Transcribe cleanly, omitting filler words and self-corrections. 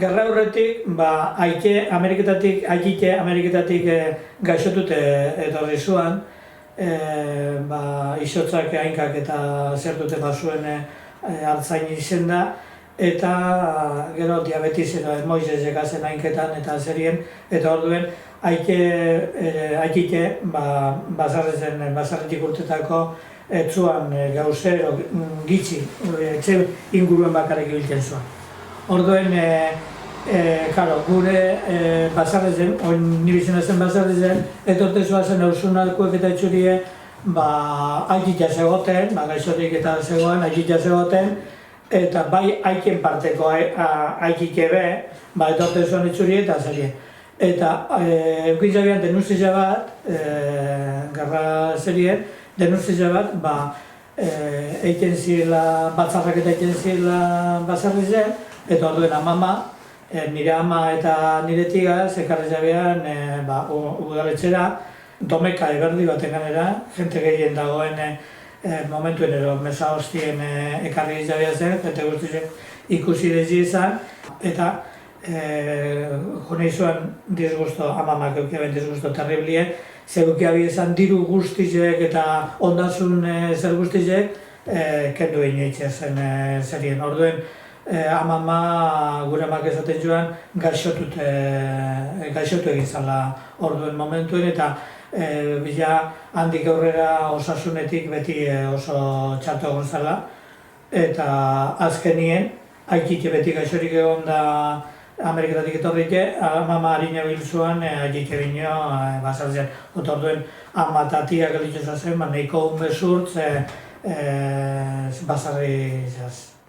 Gerra horretik, Ameriketatik gaixotute etorri zuan, izotzak hainkak eta zertute bazuen hartzain izen da, eta gero diabetis edo Moises ekazen hainketan eta zerien, eta orduen haikite bazarretik urtetako etzuan gauzero gitxi, etxe inguruen bakarrik ibiltzen zuen. Orduen, gure bazarrezen, oin nibizena zen bazarrezen, etortezua zen eusunalkuek eta etxurie haikita zegoten, gaixorik eta zegoen, haikita zegoten, eta bai haiken parteko haikike be, etortezuan etxurie eta zerien. Eta eukintzabian denustizia bat, gerra zerien, denustizia bat, eiten zirela, batzarrak eta eiten zirela bazarrezen, eta orduen amama, nire ama eta nire tigaz, ekarri zabean udaletxera, domeka eberdi baten ganera, jente gehien dagoen momentuen ero mesa hostien ekarri zabean zen, jente guztien ikusi dezi izan, eta jone izuan disgusto, amamak eukiaben disgusto terriblien, zegukia izan diru guztizek eta ondasun zer guztizek, kendu inoitzea zen zerien. Orduen, amama gure amak esaten joan gaixotu egin zala orduen momentuen, eta bila handik aurrera osasunetik beti oso txarto egon zala, eta azkenien haikite beti gaixorik egon da Ameriketatik etorrike, amama harina biltzuan haikite bino bazartzen. Orduen ama eta tia gelitzu zazen, nahiko un bezurtz bazarri zaz.